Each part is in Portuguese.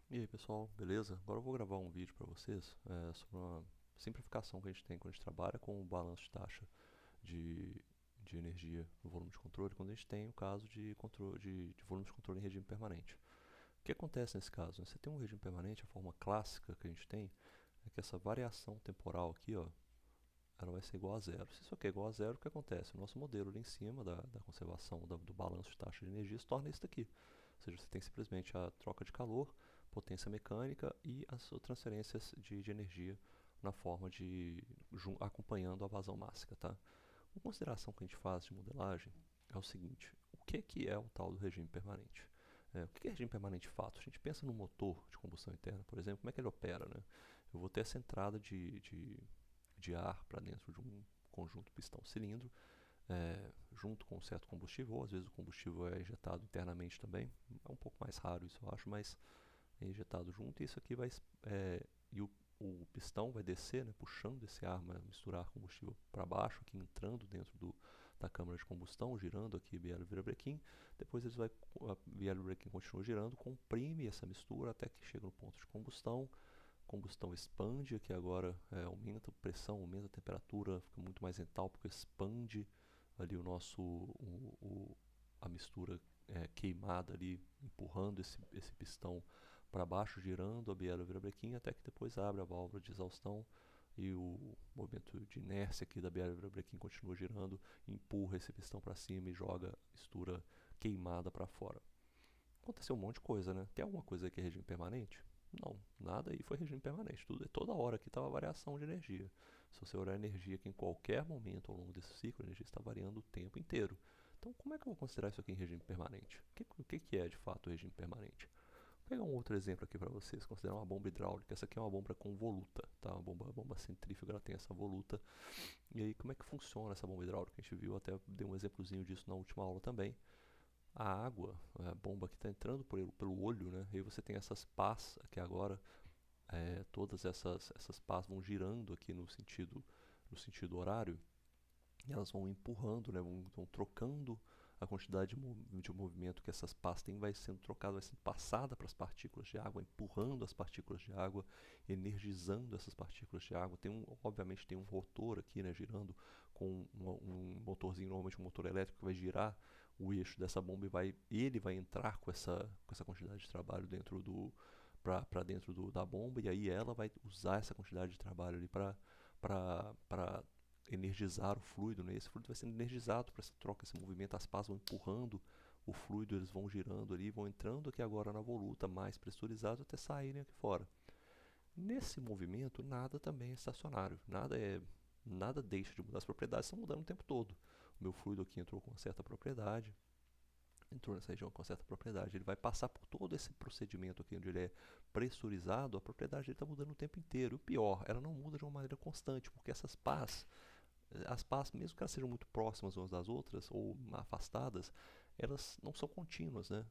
E aí pessoal, beleza? Agora eu vou gravar um vídeo para vocês sobre uma simplificação que a gente tem quando a gente trabalha com o balanço de taxa de, de energia no volume de controle, quando a gente tem o caso de, controle, de volume de controle em regime permanente. O que acontece nesse caso? Você tem um regime permanente, a forma clássica que a gente tem é que essa variação temporal aqui, ó, ela vai ser igual a zero. Se isso aqui é igual a zero, o que acontece? O nosso modelo ali em cima da conservação do balanço de taxa de energia se torna isso daqui. Ou seja, você tem simplesmente a troca de calor, potência mecânica e as transferências de energia na forma de acompanhando a vazão máxima, tá? Uma consideração que a gente faz de modelagem é o seguinte: o que é o tal do regime permanente? O que é regime permanente de fato? A gente pensa no motor de combustão interna, por exemplo, como é que ele opera, né? Eu vou ter essa entrada de ar para dentro de um conjunto pistão-cilindro, junto com um certo combustível, ou às vezes o combustível é injetado internamente também. É um pouco mais raro isso, eu acho, mas é injetado junto. E isso aqui vai. E o pistão vai descer, né, puxando esse ar, misturar combustível para baixo, aqui entrando dentro da câmara de combustão, girando aqui Bielo-Virabrequim. Depois a Bielo-Virabrequim continua girando, comprime essa mistura até que chega no ponto de combustão. Combustão expande, que agora aumenta a pressão, aumenta a temperatura, fica muito mais entálpico, expande ali a mistura queimada ali, empurrando esse pistão para baixo, girando a biela virabrequim, até que depois abre a válvula de exaustão e o movimento de inércia aqui da biela virabrequim continua girando, empurra esse pistão para cima e joga a mistura queimada para fora. Aconteceu um monte de coisa, né? Tem alguma coisa que é regime permanente? Não, nada aí foi regime permanente. Toda hora aqui estava variação de energia. Se você olhar a energia aqui em qualquer momento ao longo desse ciclo, a energia está variando o tempo inteiro. Então, como é que eu vou considerar isso aqui em regime permanente? O que é de fato o regime permanente? Vou pegar um outro exemplo aqui para vocês, considerar uma bomba hidráulica. Essa aqui é uma bomba com voluta, tá? Uma bomba centrífuga, ela tem essa voluta. E aí, como é que funciona essa bomba hidráulica? A gente viu, até dei um exemplozinho disso na última aula também. A água, a bomba que está entrando pelo olho, né? E aí você tem essas pás aqui agora, todas essas pás vão girando aqui no sentido horário, e elas vão empurrando, né? Vão trocando a quantidade de movimento que essas pás têm, vai sendo trocada, vai sendo passada para as partículas de água, empurrando as partículas de água, energizando essas partículas de água. Obviamente tem um rotor aqui, né, girando com um motorzinho, normalmente um motor elétrico, que vai girar o eixo dessa bomba e ele vai entrar com essa quantidade de trabalho dentro para dentro da bomba, e aí ela vai usar essa quantidade de trabalho ali para energizar o fluido, né? Esse fluido vai sendo energizado para essa troca, esse movimento, as pás vão empurrando o fluido, eles vão girando ali, vão entrando aqui agora na voluta, mais pressurizados até saírem aqui fora. Nesse movimento, nada também é estacionário, nada deixa de mudar, as propriedades estão mudando o tempo todo. O meu fluido aqui entrou com uma certa propriedade, entrou nessa região com certa propriedade, ele vai passar por todo esse procedimento aqui onde ele é pressurizado, a propriedade dele está mudando o tempo inteiro. O pior, ela não muda de uma maneira constante, porque as pás, mesmo que elas sejam muito próximas umas das outras ou afastadas, elas não são contínuas, né?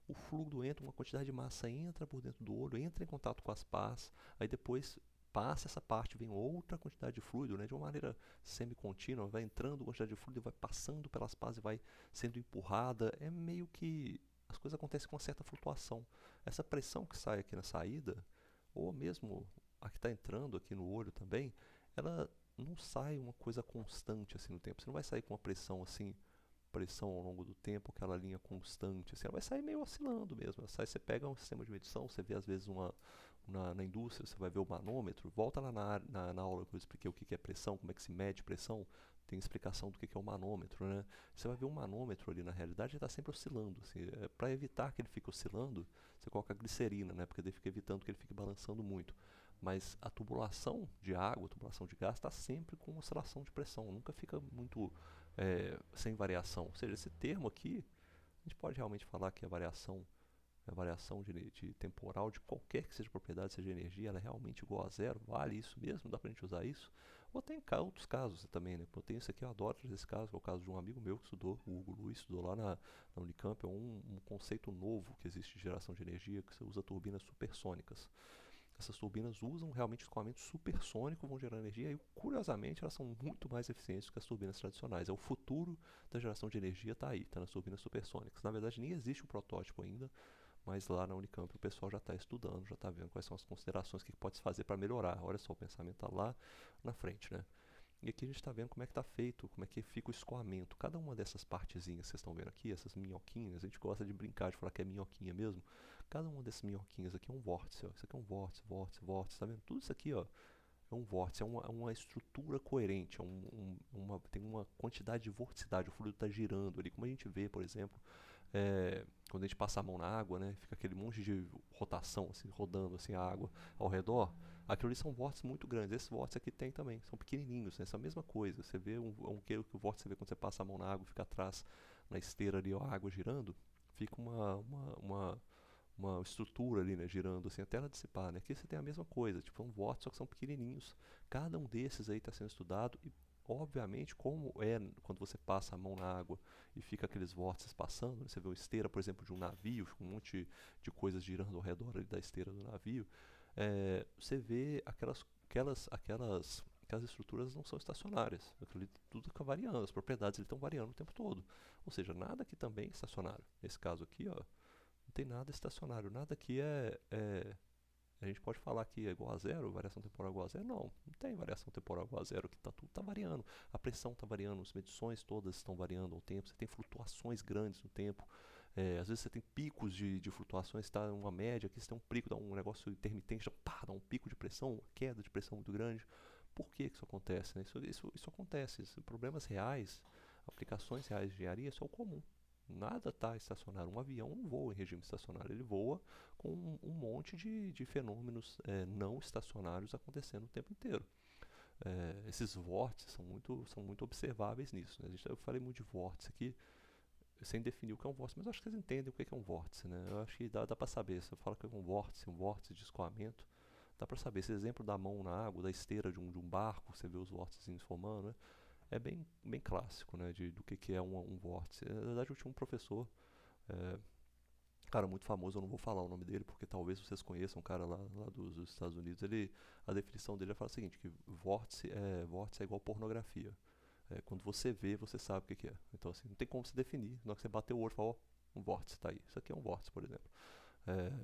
O fluido entra, uma quantidade de massa entra por dentro do olho, entra em contato com as pás, aí depois passa essa parte, vem outra quantidade de fluido, né, de uma maneira semi-contínua, vai entrando quantidade de fluido, vai passando pelas pás e vai sendo empurrada. É meio que as coisas acontecem com uma certa flutuação. Essa pressão que sai aqui na saída, ou mesmo a que está entrando aqui no olho também, ela não sai uma coisa constante assim no tempo. Você não vai sair com uma pressão assim, pressão ao longo do tempo, aquela linha constante, assim, ela vai sair meio oscilando mesmo. Você pega um sistema de medição, você vê às vezes na indústria, você vai ver o manômetro, volta lá na aula que eu expliquei o que é pressão, como é que se mede pressão, tem explicação do que é o manômetro, né? Você vai ver um manômetro ali, na realidade, ele está sempre oscilando. Assim, para evitar que ele fique oscilando, você coloca glicerina, né? Porque daí fica evitando que ele fique balançando muito. Mas a tubulação de água, a tubulação de gás, está sempre com oscilação de pressão, nunca fica muito sem variação. Ou seja, esse termo aqui, a gente pode realmente falar que a variação de temporal de qualquer que seja a propriedade, seja energia, ela é realmente igual a zero, vale isso mesmo, dá pra gente usar isso. Ou tem outros casos também, né? Eu tenho esse aqui, eu adoro esse caso, que é o caso de um amigo meu que estudou, o Hugo Luiz, estudou lá na Unicamp, é um conceito novo que existe de geração de energia, que você usa turbinas supersônicas. Essas turbinas usam realmente escoamento supersônico, vão gerar energia e, curiosamente, elas são muito mais eficientes do que as turbinas tradicionais. É o futuro da geração de energia, está aí, está nas turbinas supersônicas. Na verdade, nem existe um protótipo ainda, mas lá na Unicamp o pessoal já está estudando, já está vendo quais são as considerações, o que pode se fazer para melhorar. Olha só, o pensamento está lá na frente, né? E aqui a gente está vendo como é que está feito, como é que fica o escoamento. Cada uma dessas partezinhas que vocês estão vendo aqui, essas minhoquinhas, a gente gosta de brincar, de falar que é minhoquinha mesmo. Cada uma dessas minhoquinhas aqui é um vórtice, ó. Isso aqui é um vórtice, vórtice, vórtice, tá vendo? Tudo isso aqui, ó, é um vórtice, é uma estrutura coerente, tem uma quantidade de vorticidade, o fluido está girando ali, como a gente vê, por exemplo, quando a gente passa a mão na água, né, fica aquele monte de rotação, assim, rodando assim, a água ao redor. Aquilo ali são vórtices muito grandes. Esses vórtices aqui tem também, são pequenininhos, né, essa mesma coisa. Você vê que o vórtice você vê quando você passa a mão na água, fica atrás na esteira ali, ó, a água girando, fica uma estrutura ali, né, girando assim, até ela dissipar, né? Aqui você tem a mesma coisa, tipo, um vórtice, só que são pequenininhos. Cada um desses aí está sendo estudado e, obviamente, como é quando você passa a mão na água e fica aqueles vórtices passando, né? Você vê uma esteira, por exemplo, de um navio, com um monte de coisas girando ao redor ali da esteira do navio, você vê aquelas estruturas não são estacionárias. Aquilo ali tudo fica variando, as propriedades estão variando o tempo todo. Ou seja, nada aqui também é estacionário. Nesse caso aqui, ó, não tem nada estacionário, nada aqui a gente pode falar que é igual a zero, variação temporal igual a zero? Não tem variação temporal igual a zero, que tudo está variando. A pressão está variando, as medições todas estão variando ao tempo, você tem flutuações grandes no tempo. Às vezes você tem picos de flutuações, está uma média, aqui você tem um pico, dá um negócio intermitente, dá um pico de pressão, uma queda de pressão muito grande. Por que isso acontece? Né? Isso acontece, problemas reais, aplicações reais de engenharia, isso é o comum. Nada está estacionário. Um avião não voa em regime estacionário, ele voa com um monte de fenômenos não estacionários acontecendo o tempo inteiro. Esses vórtices são muito observáveis nisso. Né? Eu falei muito de vórtice aqui, sem definir o que é um vórtice, mas eu acho que vocês entendem o que é um vórtice. Né? Eu acho que dá para saber. Se eu falo que é um vórtice de escoamento, dá para saber. Esse exemplo da mão na água, da esteira de um barco, você vê os vórtices formando, né? É bem clássico, né, do que é um vórtice. Na verdade, eu tinha um professor, é, cara muito famoso, eu não vou falar o nome dele, porque talvez vocês conheçam, um cara lá dos Estados Unidos. A definição dele fala o seguinte, que vórtice é igual pornografia. Quando você vê, você sabe o que é. Então, assim, não tem como se definir. Na hora que você bater o olho e falar, ó, um vórtice está aí. Isso aqui é um vórtice, por exemplo.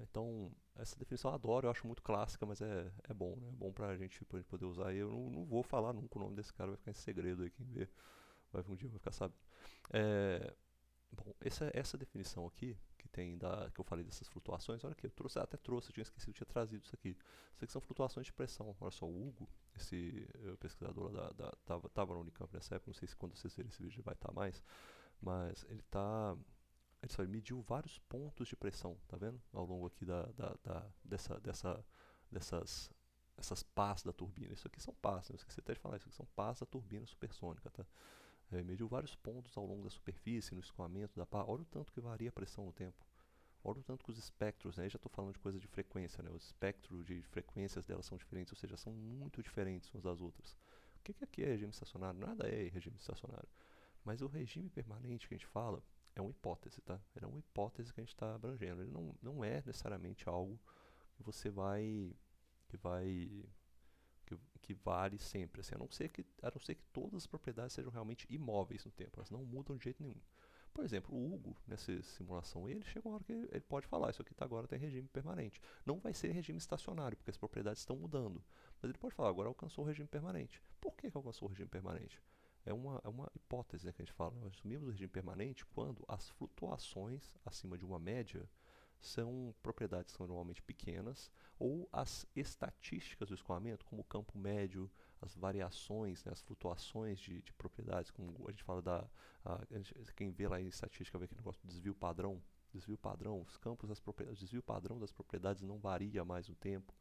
Então, essa definição eu adoro, eu acho muito clássica, mas é bom, né? É bom pra gente poder usar. E eu não vou falar nunca o nome desse cara, vai ficar em segredo aí, quem vê. Um dia vai ficar sabendo. É, bom, essa definição aqui, que eu falei dessas flutuações, olha aqui, eu tinha esquecido, eu tinha trazido isso aqui. Isso aqui são flutuações de pressão. Olha só, o Hugo, esse pesquisador lá tava na Unicamp nessa época, não sei se quando vocês verem esse vídeo ele vai estar mais, mas ele mediu vários pontos de pressão, tá vendo? Ao longo aqui dessas essas pás da turbina. Isso aqui são pás, né? Eu esqueci até de falar, isso aqui são pás da turbina supersônica, tá? Mediu vários pontos ao longo da superfície, no escoamento da pá. Olha o tanto que varia a pressão no tempo. Olha o tanto que os espectros, né? Já estou falando de coisa de frequência, né? Os espectros de frequências delas são diferentes, ou seja, são muito diferentes umas das outras. O que aqui é regime estacionário? Nada é regime estacionário. Mas o regime permanente que a gente fala é uma hipótese, tá? Ele é uma hipótese que a gente está abrangendo. Ele não é necessariamente algo que você que vai que vale sempre, assim, a não ser que todas as propriedades sejam realmente imóveis no tempo, elas não mudam de jeito nenhum. Por exemplo, o Hugo, nessa simulação, ele chega uma hora que ele pode falar, isso aqui agora tem regime permanente. Não vai ser regime estacionário, porque as propriedades estão mudando. Mas ele pode falar, agora alcançou o regime permanente. Por que alcançou o regime permanente? É uma hipótese, né, que a gente fala. Nós assumimos o regime permanente quando as flutuações acima de uma média são propriedades que são normalmente pequenas, ou as estatísticas do escoamento, como o campo médio, as variações, né, as flutuações de propriedades, como a gente fala quem vê lá em estatística vê aquele negócio do desvio padrão, os campos das propriedades, o desvio padrão das propriedades não varia mais no tempo.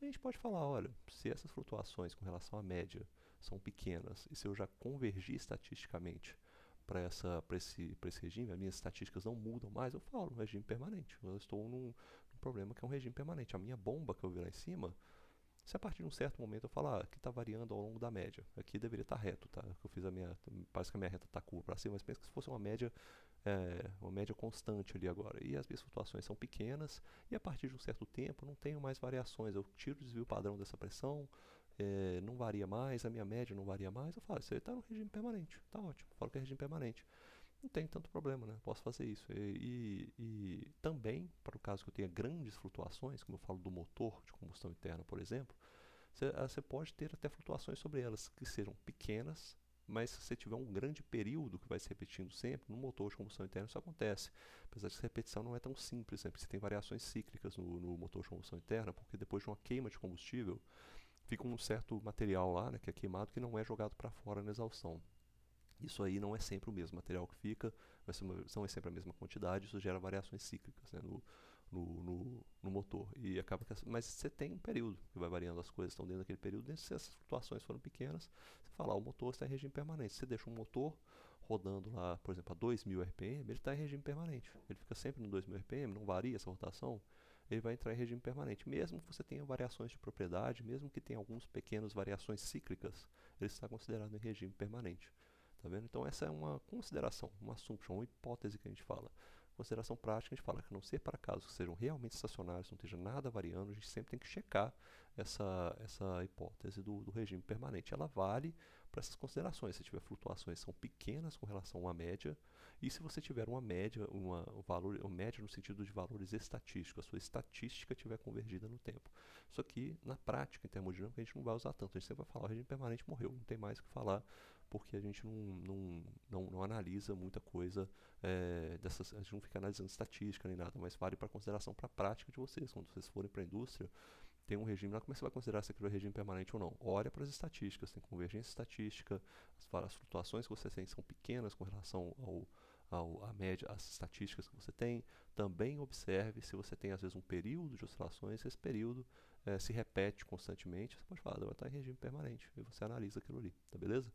A gente pode falar, olha, se essas flutuações com relação à média são pequenas, e se eu já convergir estatisticamente para esse regime, as minhas estatísticas não mudam mais, eu falo um regime permanente. Eu estou num problema que é um regime permanente. A minha bomba que eu vi lá em cima, se a partir de um certo momento eu falar que está variando ao longo da média, aqui deveria estar reto, tá? Eu fiz parece que a minha reta está curva para cima, mas pensa que se fosse uma média constante ali agora. E as minhas flutuações são pequenas, e a partir de um certo tempo não tenho mais variações. Eu tiro o desvio padrão dessa pressão, não varia mais, a minha média não varia mais. Eu falo, isso aí está no regime permanente, tá ótimo, falo que é regime permanente. não tem tanto problema, né? Posso fazer isso. E também, para o caso que eu tenha grandes flutuações, como eu falo do motor de combustão interna, por exemplo, você pode ter até flutuações sobre elas que sejam pequenas, mas se você tiver um grande período que vai se repetindo sempre, no motor de combustão interna isso acontece. Apesar de que essa repetição não é tão simples, né? Porque você tem variações cíclicas no motor de combustão interna, porque depois de uma queima de combustível, fica um certo material lá, né, que é queimado, que não é jogado para fora na exaustão. Isso aí não é sempre o mesmo material que fica, não é sempre a mesma quantidade, isso gera variações cíclicas, né, no motor. E acaba que, mas você tem um período que vai variando, as coisas estão dentro daquele período, se essas flutuações foram pequenas, você fala, o motor está em regime permanente. Você deixa um motor rodando lá, por exemplo, a 2000 RPM, ele está em regime permanente. Ele fica sempre no 2000 RPM, não varia essa rotação, ele vai entrar em regime permanente. Mesmo que você tenha variações de propriedade, mesmo que tenha algumas pequenas variações cíclicas, ele está considerado em regime permanente. Tá vendo? Então essa é uma consideração, uma assumption, uma hipótese que a gente fala. Consideração prática, a gente fala que a não ser para casos que sejam realmente estacionários, não esteja nada variando, a gente sempre tem que checar essa hipótese do regime permanente. Ela vale para essas considerações. Se tiver flutuações são pequenas com relação a uma média, e se você tiver uma média, uma média no sentido de valores estatísticos, a sua estatística estiver convergida no tempo. Isso aqui, na prática, em termodinâmica, a gente não vai usar tanto. A gente sempre vai falar, o regime permanente morreu, não tem mais o que falar, porque a gente não analisa muita coisa a gente não fica analisando estatística nem nada, mas vale para consideração para a prática de vocês. Quando vocês forem para a indústria, tem um regime lá, como é que você vai considerar se aquilo é regime permanente ou não? Olha para as estatísticas, tem convergência estatística, as flutuações que você tem são pequenas com relação à média, às estatísticas que você tem. Também observe se você tem às vezes um período de oscilações, esse período se repete constantemente, você pode falar, vai estar em regime permanente, e você analisa aquilo ali, tá beleza?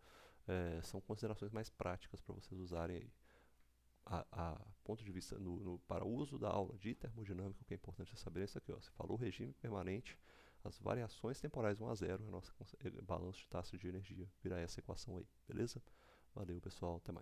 São considerações mais práticas para vocês usarem aí. A ponto de vista para o uso da aula de termodinâmica, o que é importante saber é isso aqui. Ó. Você falou regime permanente, as variações temporais 1 a 0, é o nosso balanço de taxa de energia. Virar essa equação aí, beleza? Valeu, pessoal. Até mais.